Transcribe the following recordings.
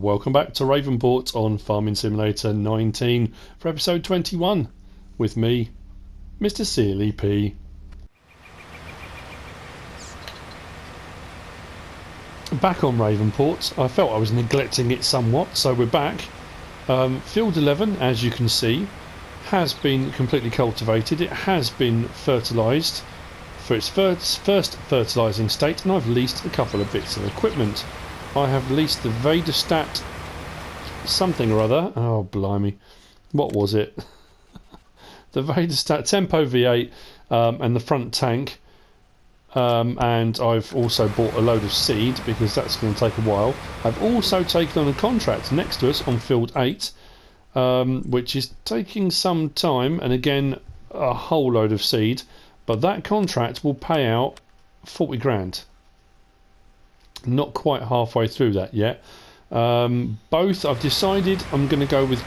Welcome back to Ravenport on Farming Simulator 19 for episode 21 with me, MrSealyp. Back on Ravenport. I felt I was neglecting it somewhat, so we're back. Field 11, as you can see, has been completely cultivated. It has been fertilised for its first fertilising state, and I've leased a couple of bits of equipment. I have leased the Vaderstadt something or other. Oh, blimey. What was it? The Vaderstadt Tempo V8 and the front tank. And I've also bought a load of seed because that's going to take a while. I've also taken on a contract next to us on Field 8, which is taking some time, and again, a whole load of seed. But that contract will pay out 40 grand. Not quite halfway through that yet. Both, I've decided I'm going to go with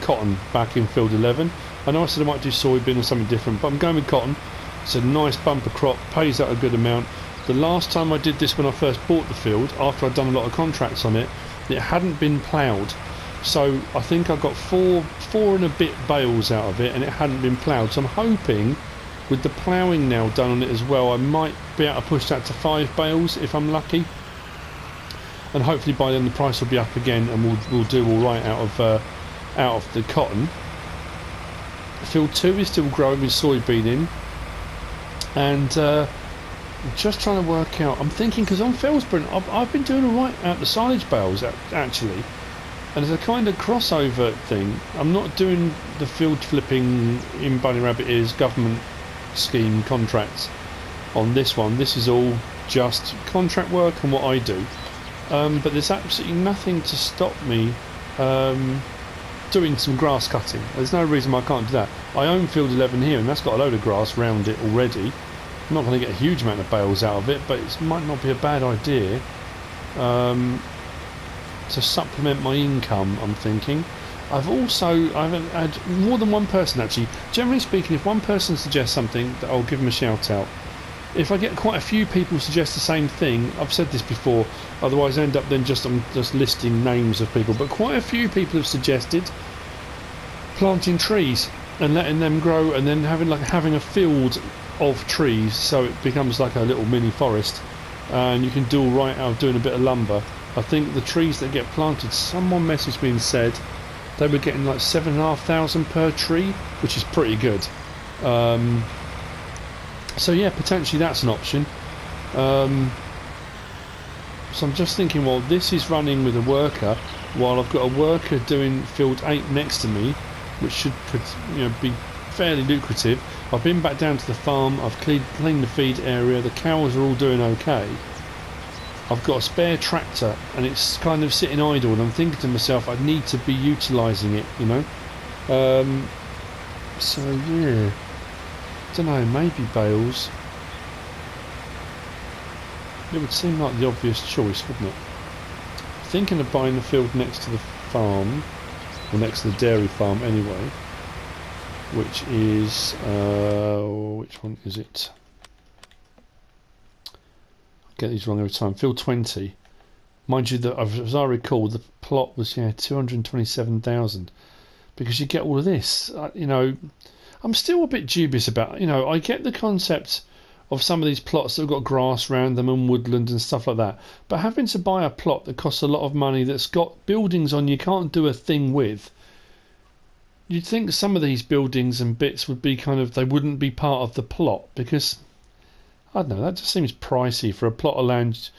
cotton back in Field 11. I know I said I might do soybean or something different, but I'm going with cotton. It's a nice bumper crop, pays out a good amount. The last time I did this when I first bought the field, after I'd done a lot of contracts on it, it hadn't been ploughed. So I think I got four and a bit bales out of it, and it hadn't been ploughed. So I'm hoping with the ploughing now done on it as well, I might be able to push that to 5 bales if I'm lucky. And hopefully by then the price will be up again, and we'll do all right out of the cotton. Field 2 is still growing with soybean in. And I'm just trying to work out, I'm thinking, because on Felsburn I've been doing alright out the silage bales actually, and as a kind of crossover thing, I'm not doing the field flipping in Bunny Rabbit Ears government scheme contracts on this one. This is all just contract work and what I do, but there's absolutely nothing to stop me doing some grass cutting. There's no reason why I can't do that. I own Field 11 here, and that's got a load of grass round it already. I'm not going to get a huge amount of bales out of it, but it might not be a bad idea to supplement my income, I'm thinking. I've had more than one person actually. Generally speaking, if one person suggests something, I'll give them a shout out. If I get quite a few people suggest the same thing, I've said this before, otherwise I end up then I'm just listing names of people, but quite a few people have suggested planting trees and letting them grow, and then having a field of trees so it becomes like a little mini forest, and you can do all right out of doing a bit of lumber. I think the trees that get planted, someone messaged me and said they were getting like 7,500 per tree, which is pretty good. So yeah, potentially that's an option. So I'm just thinking, well, this is running with a worker while I've got a worker doing Field 8 next to me, which should be fairly lucrative. I've been back down to the farm, I've cleaned the feed area, the cows are all doing okay. I've got a spare tractor and it's kind of sitting idle, and I'm thinking to myself, I need to be utilising it, you know. So yeah, don't know, maybe bales. It would seem like the obvious choice, wouldn't it? Thinking of buying the field next to the farm, or next to the dairy farm anyway, which is which one is it? I get these wrong every time. Field 20. Mind you, that as I recall, the plot was 227,000, because you get all of this. I'm still a bit dubious about. I get the concept of some of these plots that have got grass around them and woodland and stuff like that, but having to buy a plot that costs a lot of money, that's got buildings on you can't do a thing with. You'd think some of these buildings and bits would be they wouldn't be part of the plot, because I don't know, that just seems pricey for a plot of land.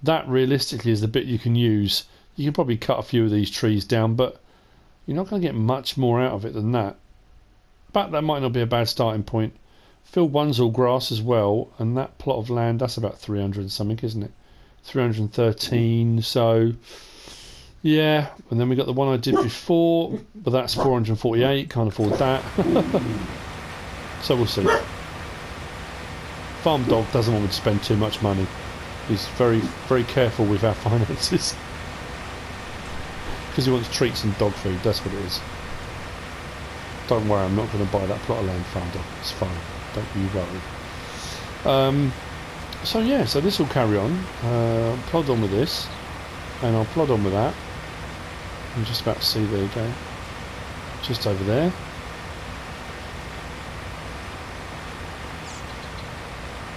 That realistically is the bit you can use. You can probably cut a few of these trees down, but you're not going to get much more out of it than that. But that might not be a bad starting point. Field 1's all grass as well, and that plot of land, that's about 300 and something, isn't it? 313, so yeah. And then we got the one I did before, but that's 448, can't afford that. So we'll see. Farm dog doesn't want me to spend too much money. He's very, very careful with our finances. Because he wants treats and dog food, that's what it is. Don't worry, I'm not going to buy that plot of land, farm dog. It's fine. Don't you worry. So yeah, so this will carry on. Plod on with this, and I'll plod on with that. can just about see, there you go, just over there.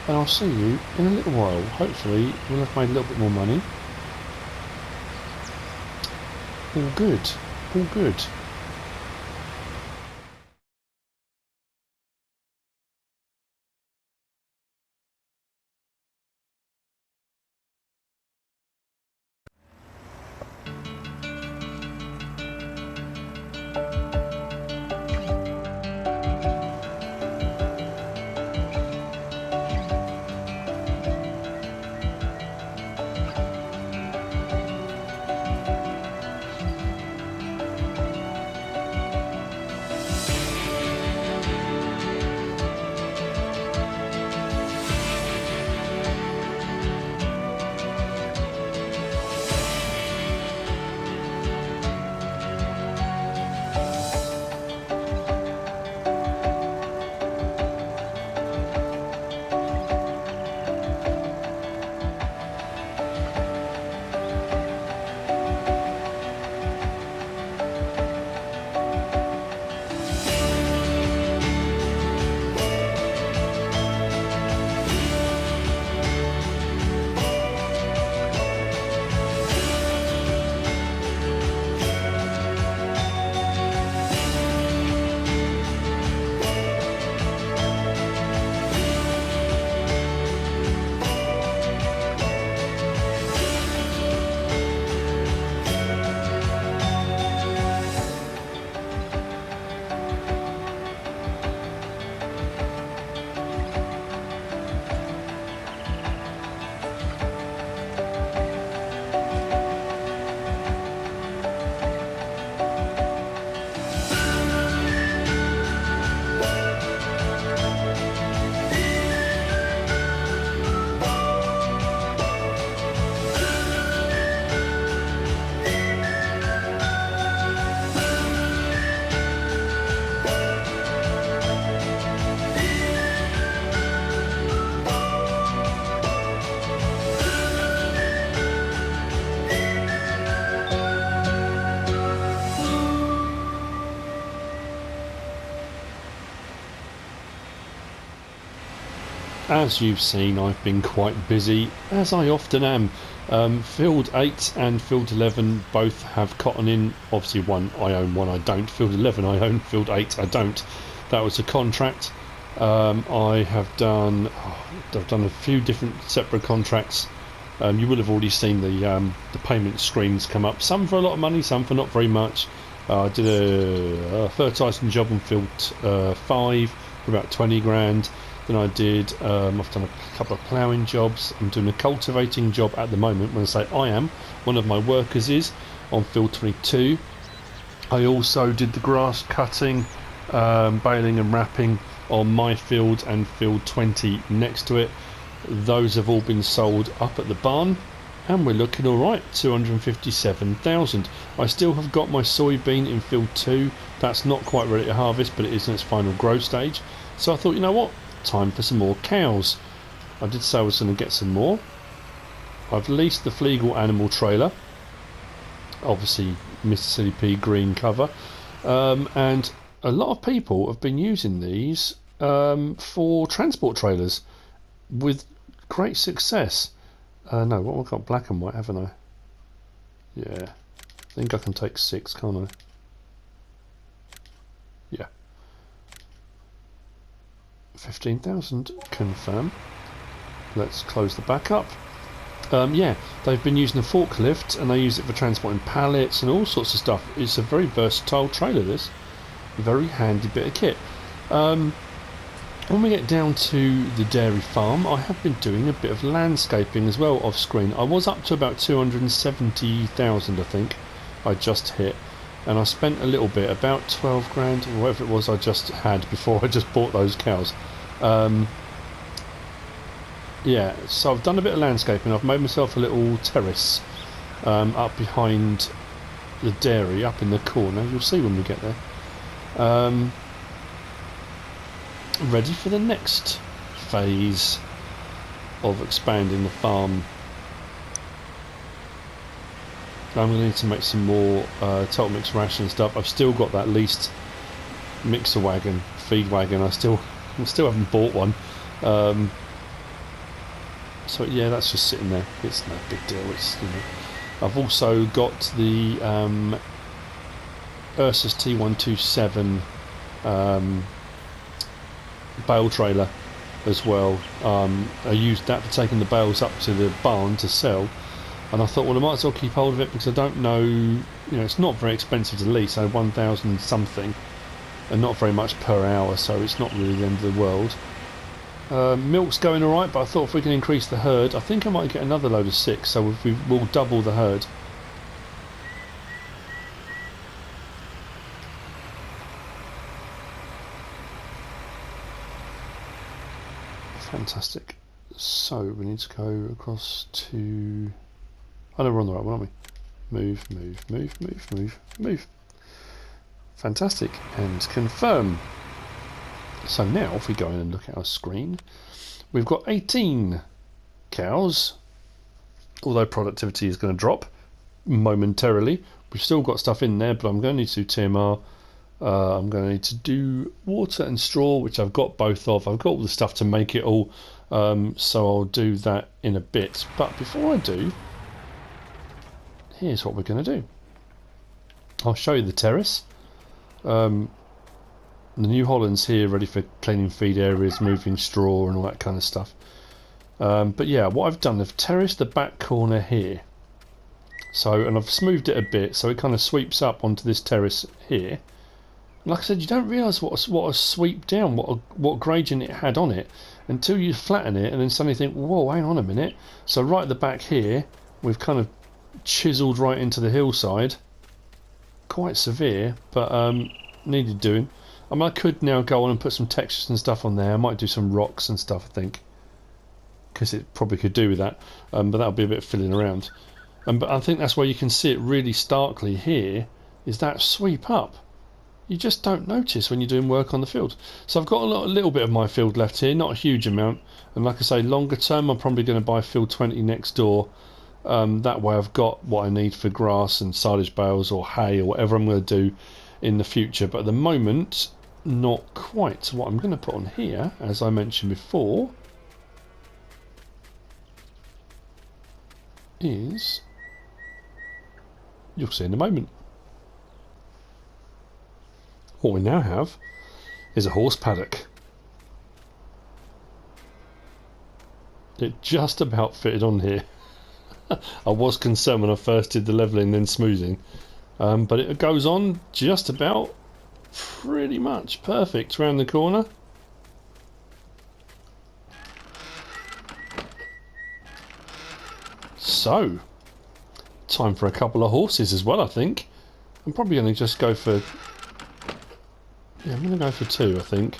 And I'll see you in a little while. Hopefully we'll have made a little bit more money. All good, all good. As you've seen, I've been quite busy, as I often am. Field 8 and Field 11 both have cotton in. Obviously one I own, one I don't. Field 11 I own, Field 8 I don't. That was a contract. I've done a few different separate contracts. You will have already seen the payment screens come up. Some for a lot of money, some for not very much. I did a fertilising job on Field 5 for about 20 grand. Then I did, I've done a couple of ploughing jobs. I'm doing a cultivating job at the moment. When I say I am, one of my workers is on Field 22. I also did the grass cutting, baling and wrapping on my field and Field 20 next to it. Those have all been sold up at the barn, and we're looking alright, 257,000. I still have got my soybean in Field 2. That's not quite ready to harvest, but it is in its final growth stage. So I thought, you know what? Time for some more cows. I did say I was going to get some more. I've leased the Flegel animal trailer, obviously MrSealyp green cover, and a lot of people have been using these for transport trailers with great success. No, what I've got black and white, haven't I? Yeah, I think I can take 6, can't I? Yeah. 15,000, confirm. Let's close the back up. Yeah, they've been using a forklift and they use it for transporting pallets and all sorts of stuff. It's a very versatile trailer, this. A very handy bit of kit. When we get down to the dairy farm, I have been doing a bit of landscaping as well off screen. I was up to about 270,000, I think I just hit. And I spent a little bit, about 12 grand or whatever it was I just had before I just bought those cows. Yeah, so I've done a bit of landscaping. I've made myself a little terrace up behind the dairy, up in the corner. You'll see when we get there. Ready for the next phase of expanding the farm. I'm going to need to make some more total mix ration stuff. I've still got that leased mixer wagon, feed wagon. I still haven't bought one. So yeah, that's just sitting there. It's no big deal. It's, you know. I've also got the Ursus T127 bale trailer as well. I used that for taking the bales up to the barn to sell, and I thought, well, I might as well keep hold of it because I don't know, you know, it's not very expensive to lease, so 1,000 something, and not very much per hour, so it's not really the end of the world. Milk's going alright, but I thought if we can increase the herd, I think I might get another load of 6, so we'll double the herd. Fantastic. So we need to go across to... Oh no, we're on the right one, aren't we? Move, move, move, move, move, move. Fantastic. And confirm. So now, if we go in and look at our screen, we've got 18 cows, although productivity is going to drop momentarily. We've still got stuff in there, but I'm going to need to do TMR. I'm going to need to do water and straw, which I've got both of. I've got all the stuff to make it all, so I'll do that in a bit. But before I do, here's what we're going to do. I'll show you the terrace. The New Holland's here, ready for cleaning feed areas, moving straw and all that kind of stuff. But yeah, what I've done, I've terraced the back corner here. So, and I've smoothed it a bit, so it kind of sweeps up onto this terrace here. Like I said, you don't realise what a sweep down, what gradient it had on it, until you flatten it, and then suddenly think, whoa, hang on a minute. So right at the back here, we've kind of chiselled right into the hillside. Quite severe, but needed doing. I mean, I could now go on and put some textures and stuff on there. I might do some rocks and stuff, I think, because it probably could do with that, but that'll be a bit of filling around. But I think that's where you can see it really starkly here, is that sweep up. You just don't notice when you're doing work on the field. So I've got a little bit of my field left here, not a huge amount, and like I say, longer term I'm probably going to buy field 20 next door. That way I've got what I need for grass and silage bales or hay or whatever I'm going to do in the future, but at the moment not quite. So what I'm going to put on here, as I mentioned before, is, you'll see in a moment. What we now have is a horse paddock. It just about fitted on here. I was concerned when I first did the levelling then smoothing, but it goes on just about pretty much perfect around the corner. So, time for a couple of horses as well, I think. I'm probably going to just go for... Yeah, I'm going to go for 2, I think.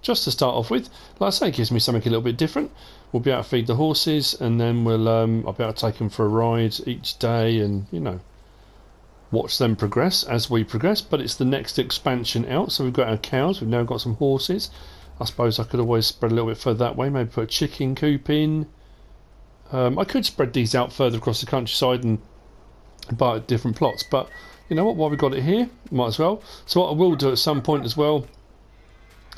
Just to start off with. Like I say, it gives me something a little bit different. We'll be able to feed the horses, and then I'll be able to take them for a ride each day and, you know, watch them progress as we progress. But it's the next expansion out, so we've got our cows, we've now got some horses. I suppose I could always spread a little bit further that way, maybe put a chicken coop in. I could spread these out further across the countryside and buy different plots, but you know what, while we've got it here, might as well. So what I will do at some point as well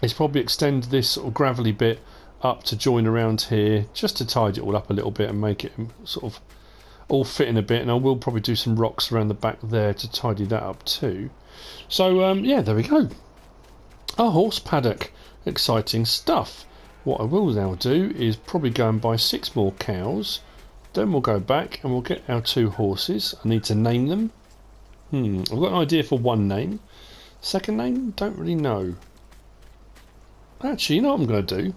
is probably extend this sort of gravelly bit up to join around here, just to tidy it all up a little bit and make it sort of all fit in a bit, and I will probably do some rocks around the back there to tidy that up too. So yeah, there we go. A horse paddock. Exciting stuff. What I will now do is probably go and buy 6 more cows, then we'll go back and we'll get our 2 horses. I need to name them. I've got an idea for one name. Second name, don't really know. Actually, you know what I'm going to do?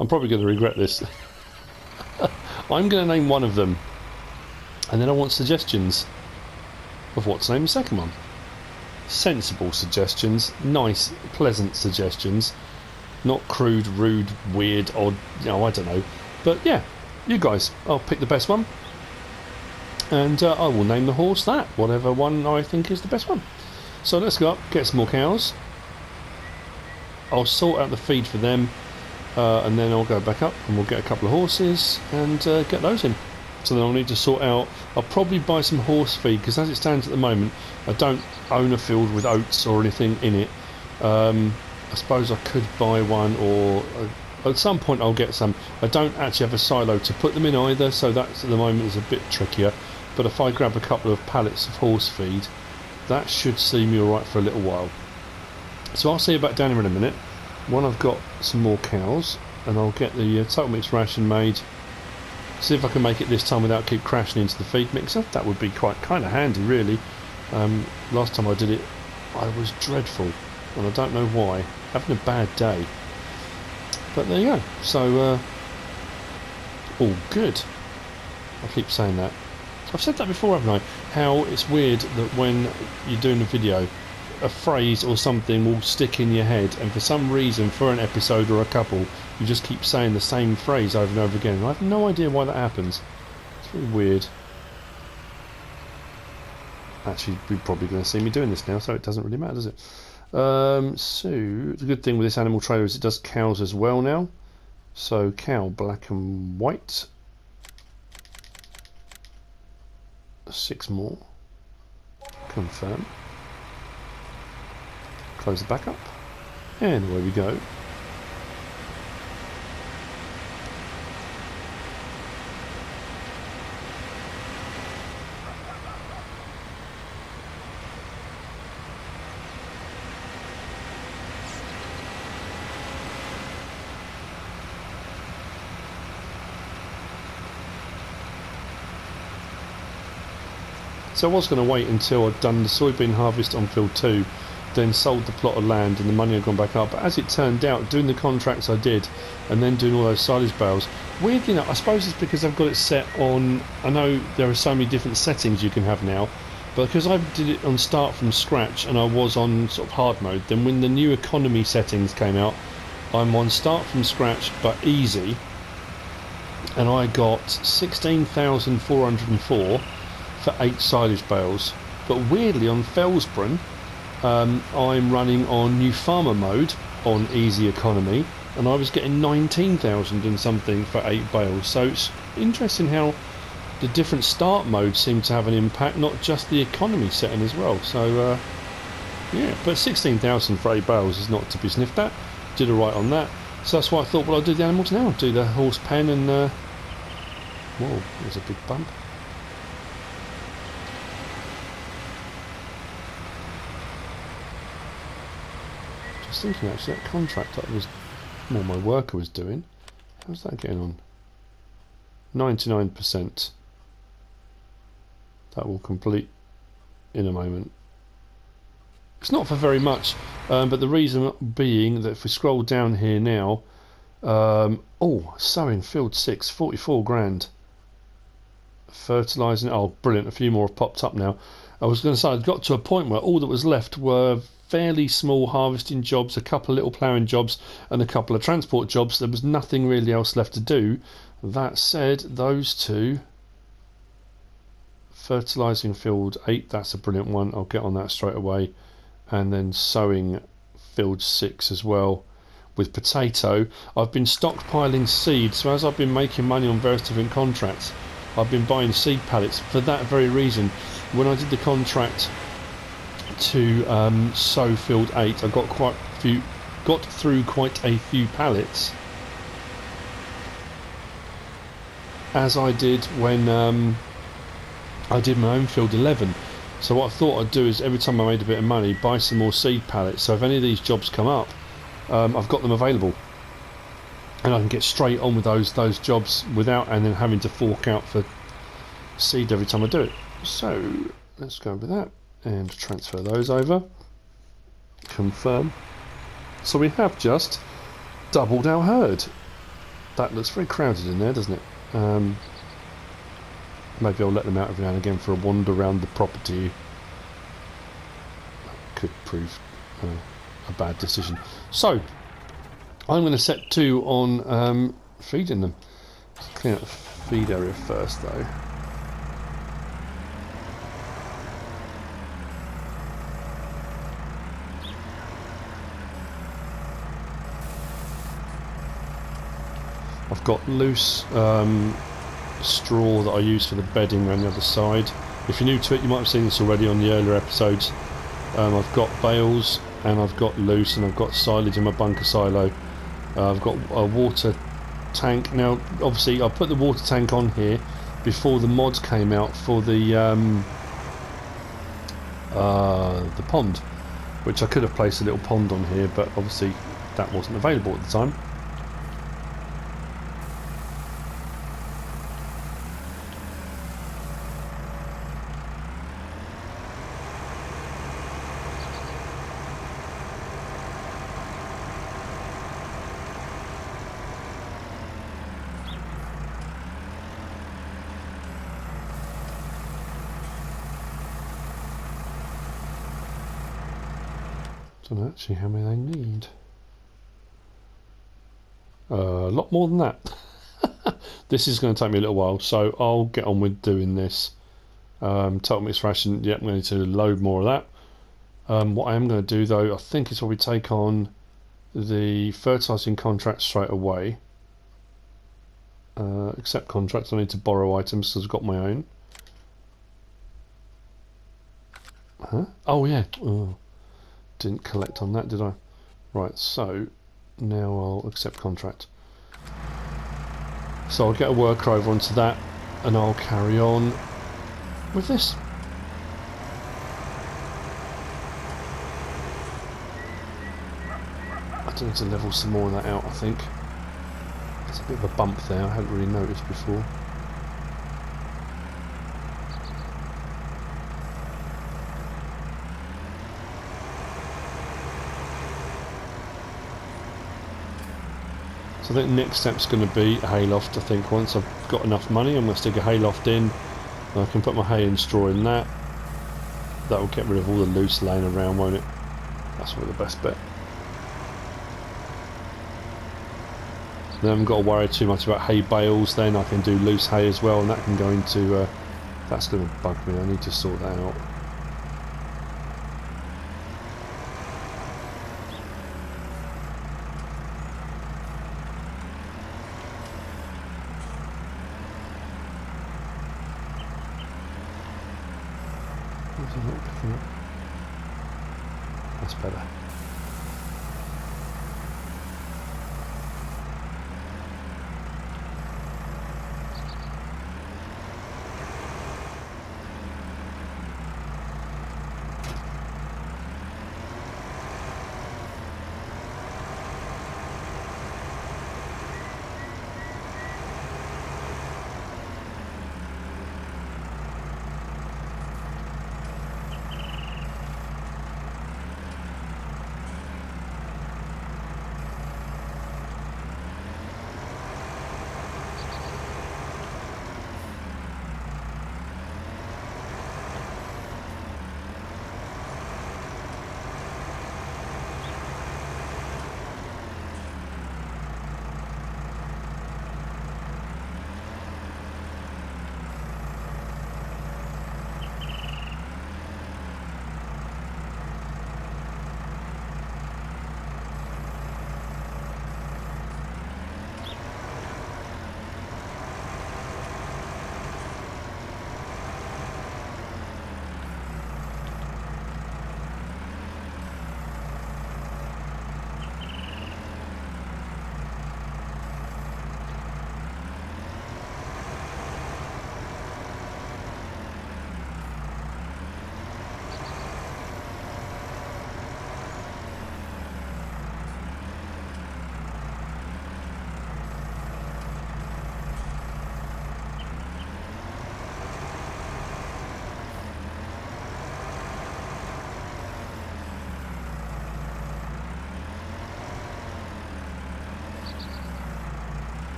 I'm probably going to regret this. I'm going to name one of them, and then I want suggestions of what to name the second one. Sensible suggestions, nice, pleasant suggestions, not crude, rude, weird, odd, you know, I don't know. But yeah, you guys, I'll pick the best one, and I will name the horse that, whatever one I think is the best one. So let's go up, get some more cows. I'll sort out the feed for them, and then I'll go back up and we'll get a couple of horses and get those in. So then I'll need to sort out, I'll probably buy some horse feed, because as it stands at the moment I don't own a field with oats or anything in it. I suppose I could buy one, or at some point I'll get some. I don't actually have a silo to put them in either, so that at the moment is a bit trickier. But if I grab a couple of pallets of horse feed, that should see me alright for a little while. So I'll see you back down here in a minute when I've got some more cows, and I'll get the total mix ration made. See if I can make it this time without keep crashing into the feed mixer. That would be kind of handy, really. Last time I did it I was dreadful, and I don't know why. Having a bad day. But there you go. So all good. I keep saying that. I've said that before, haven't I? How it's weird that when you're doing a video, a phrase or something will stick in your head, and for some reason, for an episode or a couple, you just keep saying the same phrase over and over again. And I have no idea why that happens. It's really weird. Actually, you're probably going to see me doing this now, so it doesn't really matter, does it? So the good thing with this animal trailer is it does cows as well now. So cow black and white. 6 more. Confirm. Close the back up, and away we go. So I was going to wait until I'd done the soybean harvest on field 2, then sold the plot of land and the money had gone back up. But as it turned out, doing the contracts I did and then doing all those silage bales, weirdly enough, I suppose it's because I've got it set on, I know there are so many different settings you can have now, but because I did it on start from scratch and I was on sort of hard mode, then when the new economy settings came out, I'm on start from scratch but easy, and I got 16,404 for 8 silage bales. But weirdly on Felsborough, I'm running on new farmer mode on easy economy, and I was getting 19,000 and something for 8 bales. So it's interesting how the different start modes seem to have an impact, not just the economy setting as well. So yeah, but 16,000 for 8 bales is not to be sniffed at. Did alright on that. So that's why I thought, well, I'll do the animals now, do the horse pen, and whoa, there's a big bump. Just thinking, actually, that contract that was, well, my worker was doing, how's that getting on? 99%. That will complete in a moment. It's not for very much, but the reason being that if we scroll down here now, oh, sowing field 6, 44 grand. Fertilising, oh brilliant, a few more have popped up now. I was going to say, I'd got to a point where all that was left were fairly small harvesting jobs, a couple of little ploughing jobs and a couple of transport jobs. There was nothing really else left to do. That said, those two, fertilising field 8, that's a brilliant one, I'll get on that straight away. And then sowing field 6 as well with potato. I've been stockpiling seed, so as I've been making money on various different contracts, I've been buying seed pallets for that very reason. When I did the contract to sow field 8, I got through quite a few pallets, as I did when I did my own field 11. So what I thought I'd do is every time I made a bit of money, buy some more seed pallets, so if any of these jobs come up, I've got them available and I can get straight on with those jobs without and then having to fork out for seed every time I do it. So let's go with that and transfer those over. Confirm. So we have just doubled our herd. That looks very crowded in there, doesn't it? Maybe I'll let them out every now and again for a wander around the property. That could prove a bad decision. So I'm going to set 2 on feeding them. Let's clean out the feed area first though. I've got loose straw that I use for the bedding around the other side. If you're new to it, you might have seen this already on the earlier episodes. I've got bales and I've got loose and I've got silage in my bunker silo. I've got a water tank. Now obviously I put the water tank on here before the mods came out for the pond, which I could have placed a little pond on here, but obviously that wasn't available at the time. I don't know actually how many they need. A lot more than that. This is going to take me a little while, so I'll get on with doing this. Total mixed ration, yeah, I'm going to load more of that. What I am going to do though, I think is probably take on the fertilising contract straight away. Accept contracts, I need to borrow items because I've got my own. Huh? Oh yeah. Oh. Didn't collect on that, did I? Right, so now I'll accept contract. So I'll get a worker over onto that and I'll carry on with this. I do need to level some more of that out, I think. There's a bit of a bump there, I hadn't really noticed before. So I think the next step's going to be a hayloft. I think once I've got enough money, I'm going to stick a hayloft in. And I can put my hay and straw in that. That will get rid of all the loose laying around, won't it? That's probably the best bet. Then I haven't got to worry too much about hay bales. Then I can do loose hay as well, and that can go into. That's going to bug me. I need to sort that out. That's better.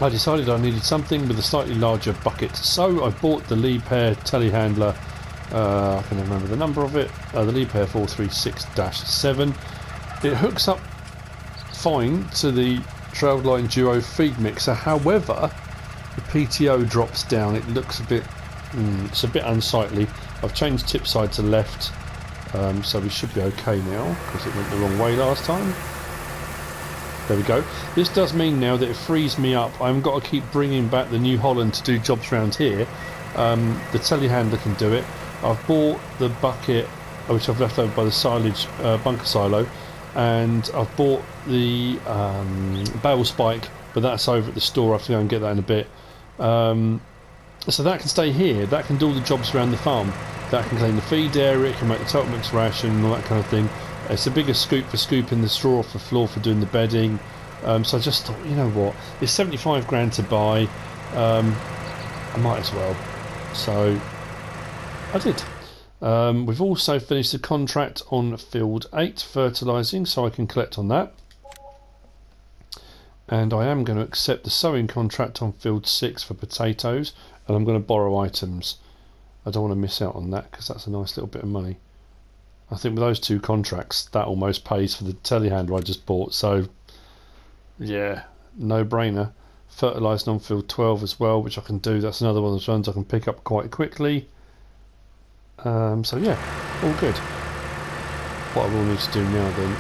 I decided I needed something with a slightly larger bucket, so I bought the Liebherr telehandler. I can remember the number of it. The Liebherr 436-7. It hooks up fine to the Trailline Duo feed mixer. However, the PTO drops down. It looks a bit, it's a bit unsightly. I've changed tip side to left, so we should be okay now because it went the wrong way last time. There we go. This does mean now that it frees me up. I haven't got to keep bringing back the New Holland to do jobs around here. The telehandler can do it. I've bought the bucket, which I've left over by the silage bunker silo, and I've bought the bale spike, but that's over at the store. I have to go and get that in a bit. So that can stay here. That can do all the jobs around the farm. That can clean the feed area, it can make the total mix ration and all that kind of thing. It's a bigger scoop for scooping the straw off the floor for doing the bedding. So I just thought, you know what, it's 75 grand to buy. I might as well. So I did. We've also finished the contract on Field 8 fertilising, so I can collect on that. And I am going to accept the sowing contract on Field 6 for potatoes, and I'm going to borrow items. I don't want to miss out on that because that's a nice little bit of money. I think with those two contracts, that almost pays for the telehandler I just bought. So, yeah, no brainer. Fertilising on Field 12 as well, which I can do. That's another one of those ones I can pick up quite quickly. So yeah, all good. What I will need to do now then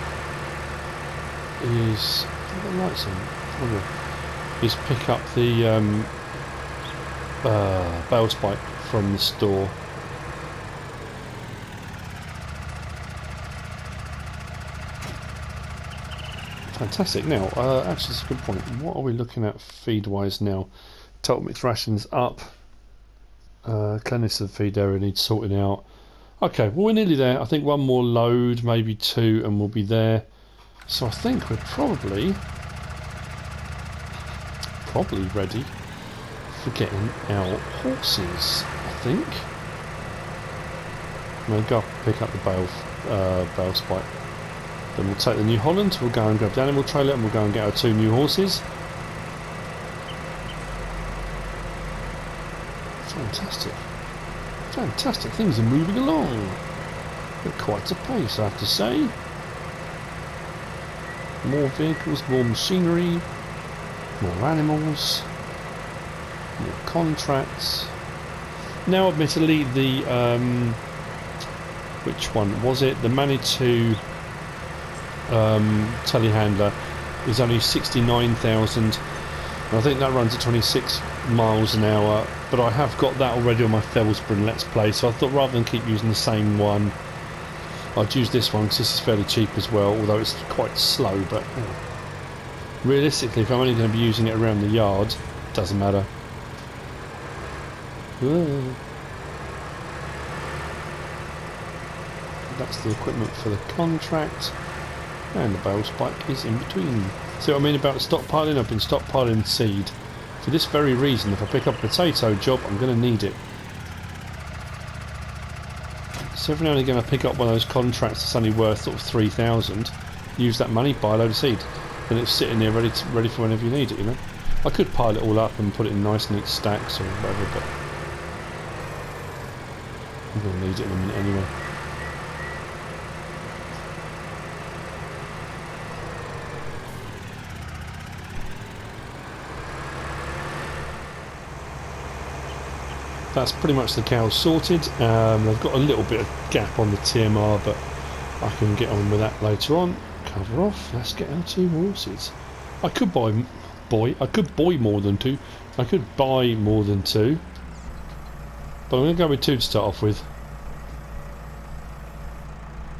is put the lights on. Is pick up the bale spike from the store. Fantastic. Now, actually, that's a good point. What are we looking at feed-wise now? Total mix rations up. Cleanliness of the feed area needs sorting out. Okay, well, we're nearly there. I think one more load, maybe two, and we'll be there. So I think we're probably ready for getting our horses, I think. I'm going to go up and pick up the bale spike. Then we'll take the New Holland, we'll go and grab the animal trailer, and we'll go and get our two new horses. Fantastic. Fantastic, things are moving along at quite a pace, I have to say. More vehicles, more machinery, more animals, more contracts. Now admittedly the which one was it? The Manitou telehandler is only 69,000, and I think that runs at 26 miles an hour, but I have got that already on my Fellsborough Let's Play, so I thought rather than keep using the same one, I'd use this one because this is fairly cheap as well, although it's quite slow. But realistically, if I'm only going to be using it around the yard, it doesn't matter. That's the equipment for the contract, and the bale spike is in between. See what I mean about stockpiling? I've been stockpiling seed for this very reason. If I pick up a potato job, I'm going to need it. So every now and again I pick up one of those contracts that's only worth sort of 3,000, use that money, buy a load of seed, and it's sitting there ready for whenever you need it, you know. I could pile it all up and put it in nice neat stacks or whatever, but I'm going to need it in a minute anyway. That's pretty much the cows sorted. They've got a little bit of gap on the TMR, but I can get on with that later on. Cover off. Let's get our two horses. I could buy more than two. I could buy more than two, but I'm going to go with two to start off with.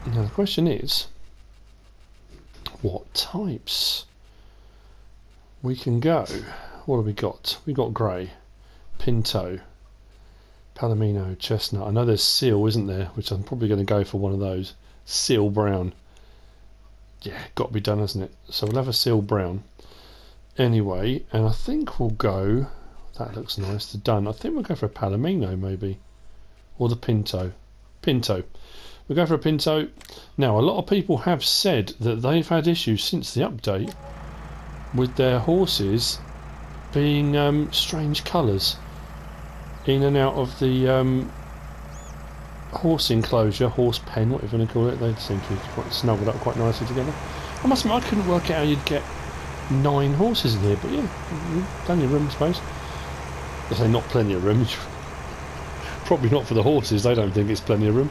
Now the question is, what types we can go? What have we got? We got grey, pinto, Palomino, chestnut. I know there's seal, isn't there? Which I'm probably going to go for one of those. Seal brown. Yeah, got to be done, hasn't it? So we'll have a seal brown. Anyway, and I think we'll go... That looks nice. Done. I think we'll go for a Palomino, maybe. Or the pinto. Pinto. We'll go for a pinto. Now, a lot of people have said that they've had issues since the update with their horses being strange colours in and out of the horse enclosure, horse pen, whatever you want to call it. They seem to be quite snuggled up quite nicely together. I must admit, I couldn't work out how you'd get 9 horses in here, but yeah, plenty of room, I suppose. I say not plenty of room. Probably not for the horses. They don't think it's plenty of room.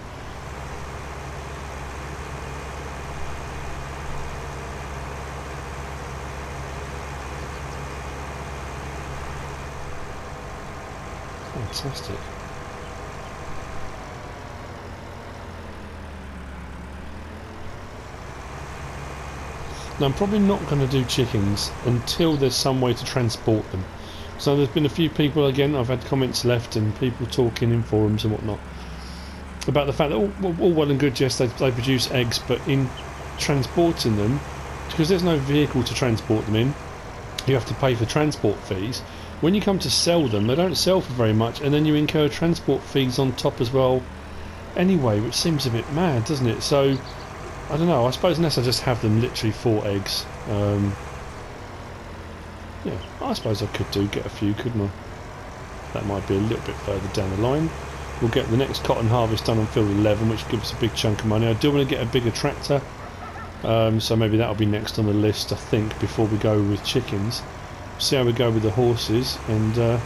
Fantastic. Now I'm probably not going to do chickens until there's some way to transport them. So there's been a few people, again, I've had comments left and people talking in forums and whatnot about the fact that all well and good, yes, they produce eggs, but in transporting them, because there's no vehicle to transport them in, you have to pay for transport fees. When you come to sell them, they don't sell for very much, and then you incur transport fees on top as well anyway, which seems a bit mad, doesn't it? So I don't know, I suppose unless I just have them literally 4 eggs, yeah, I suppose I could get a few, couldn't I? That might be a little bit further down the line. We'll get the next cotton harvest done on field 11, which gives us a big chunk of money. I do want to get a bigger tractor, so maybe that'll be next on the list, I think, before we go with chickens. See how we go with the horses, and I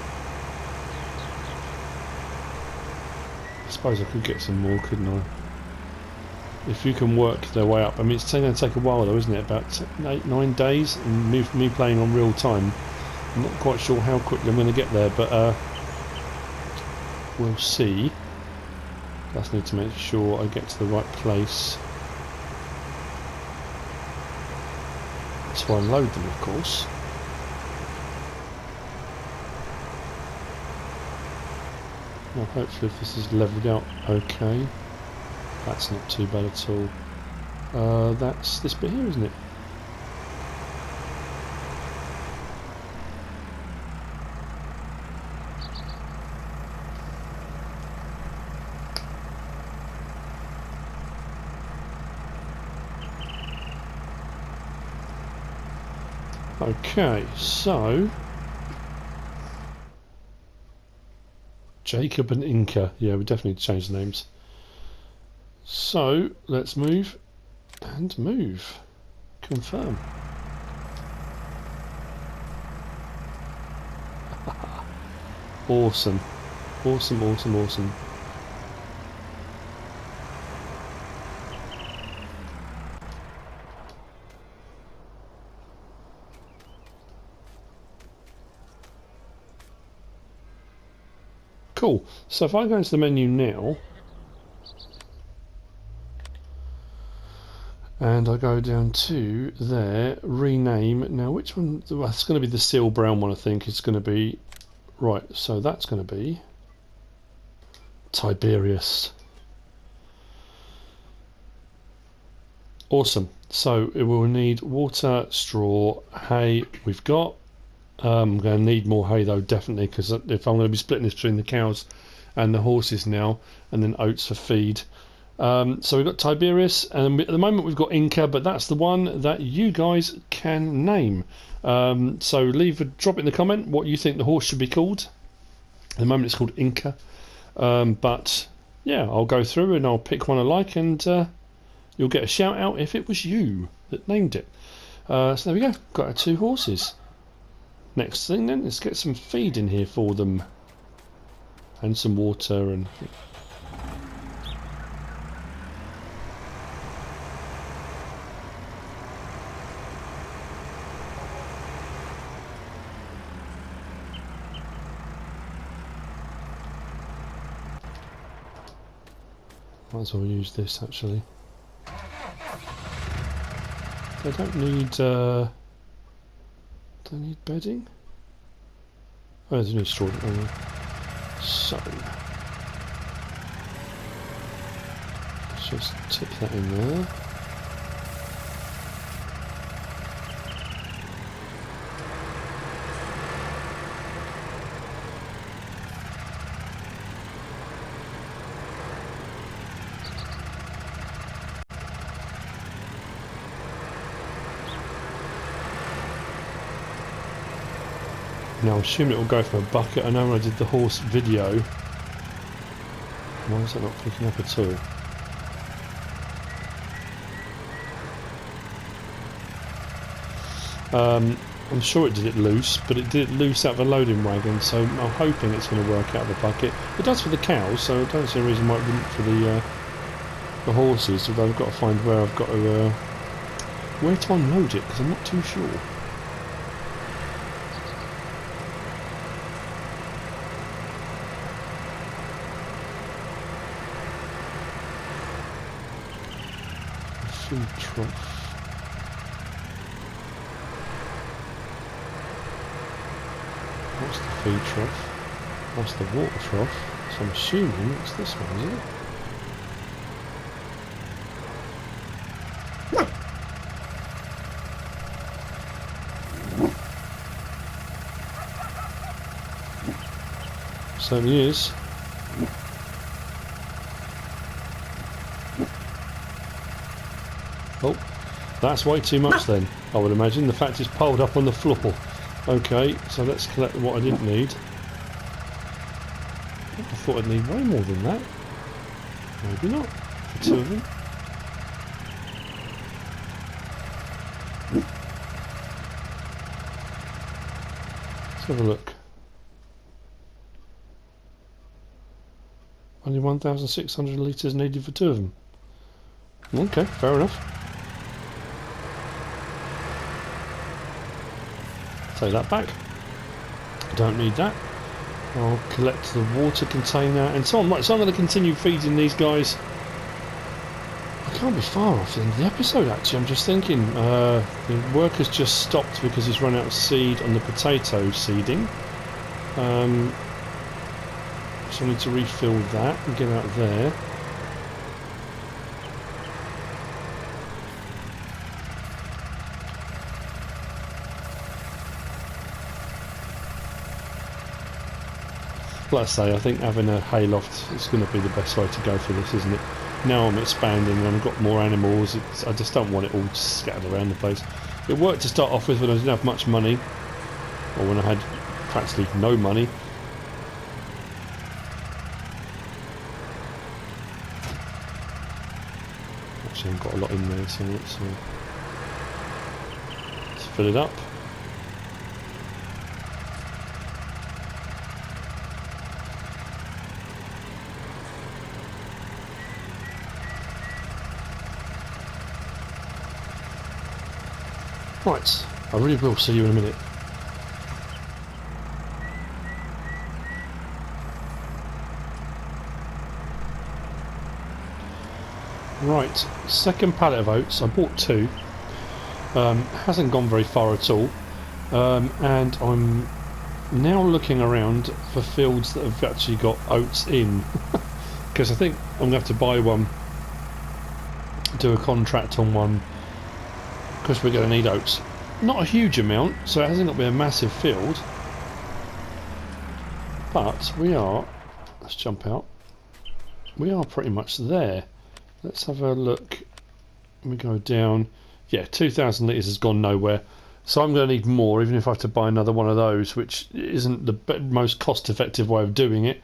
suppose I could get some more, couldn't I? If you can work their way up. I mean, it's going to take a while though, isn't it? About 8-9 days, and me playing on real time. I'm not quite sure how quickly I'm going to get there, but we'll see. Just need to make sure I get to the right place to unload them, of course. Now hopefully if this is levelled out okay. That's not too bad at all. That's this bit here, isn't it? Okay, so Jacob and Inca. Yeah, we definitely need to change the names. So let's move and move. Confirm. Awesome. Awesome, awesome, awesome. Cool. So if I go into the menu now, and I go down to there, rename. Now which one? Well, it's going to be the seal brown one, I think. It's going to be, right, so that's going to be Tiberius. Awesome. So it will need water, straw, hay we've got. I'm going to need more hay though, definitely, because if I'm going to be splitting this between the cows and the horses now, and then oats for feed. So we've got Tiberius, and at the moment we've got Inca, but that's the one that you guys can name. So drop it in the comment what you think the horse should be called. At the moment it's called Inca, but yeah, I'll go through and I'll pick one I like, and you'll get a shout out if it was you that named it. So there we go, got our 2 horses. Next thing then, let's get some feed in here for them, and some water, and might as well use this actually. They don't need bedding. Oh, there's no straw. So let's just tip that in there. Now I'm assuming it will go from a bucket. I know when I did the horse video. Why is it not picking up at all? I'm sure it did it loose, but it did it loose out of a loading wagon, so I'm hoping it's going to work out of the bucket. It does for the cows, so I don't see a reason why it wouldn't for the horses, although I've got to find where I've got to where to unload it, because I'm not too sure. Food trough. What's the feed trough? That's the water trough. So I'm assuming it's this one, isn't it? Certainly is. Oh, that's way too much then, I would imagine. The fact it's piled up on the floor. Okay, so let's collect what I didn't need. I thought I'd need way more than that. Maybe not. For two of them. Let's have a look. Only 1,600 litres needed for two of them. Okay, fair enough. Take that back. Don't need that. I'll collect the water container and so on. Right, so I'm going to continue feeding these guys. I can't be far off the end of the episode actually. I'm just thinking the work has just stopped because he's run out of seed on the potato seeding. So I need to refill that and get out there. Like I say, I think having a hayloft is going to be the best way to go for this, isn't it? Now I'm expanding and I've got more animals, I just don't want it all scattered around the place. It worked to start off with when I didn't have much money, or when I had practically no money. Actually I've got a lot in there, so let's fill it up. Right, I really will see you in a minute. Right, second pallet of oats. I bought two. Hasn't gone very far at all. And I'm now looking around for fields that have actually got oats in. Because I think I'm going to have to buy one, do a contract on one, because we're going to need oats. Not a huge amount, so it hasn't got to be a massive field. But we are, let's jump out, we are pretty much there. Let's have a look. We go down. Yeah, 2,000 litres has gone nowhere. So I'm going to need more, even if I have to buy another one of those, which isn't the most cost-effective way of doing it.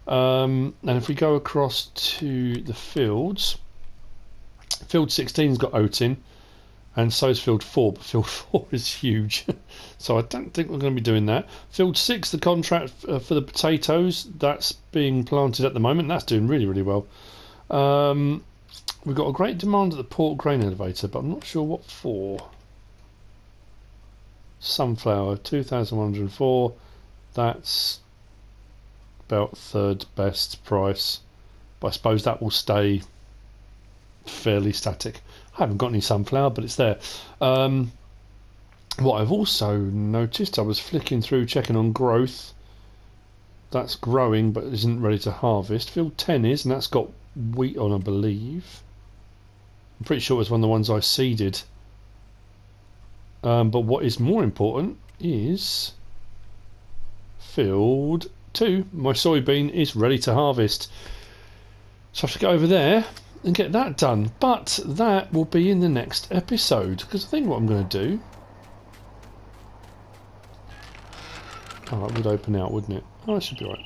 And if we go across to the fields, field 16's got oat in, and so's field 4, but field 4 is huge. So I don't think we're going to be doing that. Field 6, the contract for the potatoes, that's being planted at the moment. That's doing really, really well. We've got a great demand at the port grain elevator, but I'm not sure what for. Sunflower, 2,104. That's about third best price. But I suppose that will stay fairly static. I haven't got any sunflower, but it's there. What I've also noticed, I was flicking through checking on growth. That's growing but isn't ready to harvest. Field 10 is, and that's got wheat on, I believe. I'm pretty sure it was one of the ones I seeded. But what is more important is field 2. My soybean is ready to harvest. So I have to go over there and get that done. But that will be in the next episode, because I think what I'm going to do Oh, it would open out, wouldn't it? Oh, that should be right.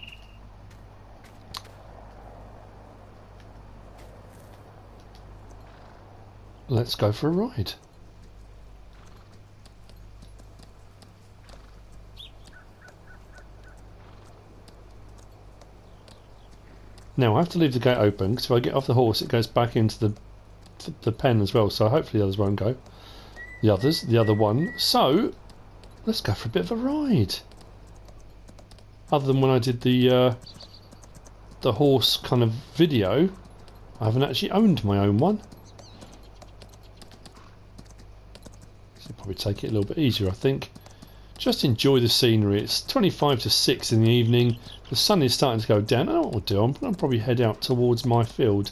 Let's go for a ride. Now I have to leave the gate open because if I get off the horse it goes back into the pen as well, so hopefully the others won't go. The other one. So let's go for a bit of a ride. Other than when I did the horse kind of video, I haven't actually owned my own one. So probably take it a little bit easier, I think. Just enjoy the scenery. It's 25 to 6 in the evening. The sun is starting to go down. I know what I'll do. I'll probably head out towards my field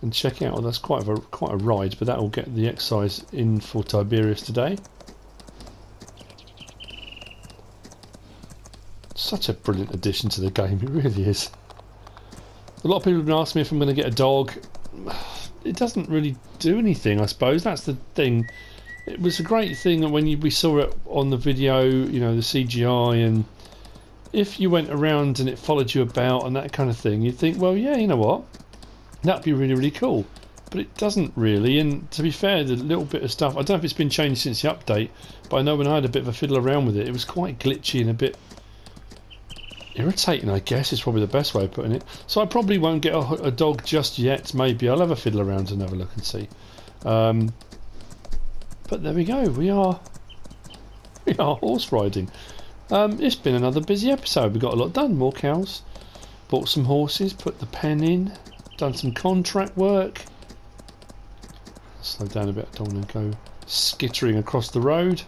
and check out. Well, that's quite a ride, but that will get the exercise in for Tiberius today. Such a brilliant addition to the game. It really is. A lot of people have been asking me if I'm going to get a dog. It doesn't really do anything, I suppose. That's the thing. It was a great thing that when we saw it on the video, you know, the CGI, and if you went around and it followed you about and that kind of thing, you'd think, well, yeah, you know what, that'd be really, really cool. But it doesn't really, and to be fair, the little bit of stuff, I don't know if it's been changed since the update, but I know when I had a bit of a fiddle around with it, it was quite glitchy and a bit irritating, I guess, is probably the best way of putting it. So I probably won't get a dog just yet. Maybe I'll have a fiddle around and have a look and see. But there we go. We are horse riding. It's been another busy episode. We got a lot done. More cows. Bought some horses. Put the pen in. Done some contract work. Slow down a bit. I don't want to go skittering across the road.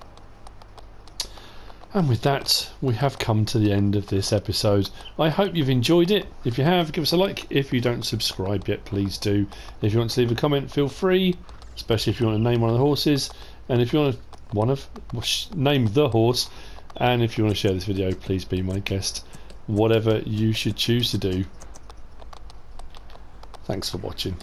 And with that, we have come to the end of this episode. I hope you've enjoyed it. If you have, give us a like. If you don't subscribe yet, please do. If you want to leave a comment, feel free. Especially if you want to name one of the horses, and if you want to name the horse, and if you want to share this video, please be my guest. Whatever you should choose to do. Thanks for watching.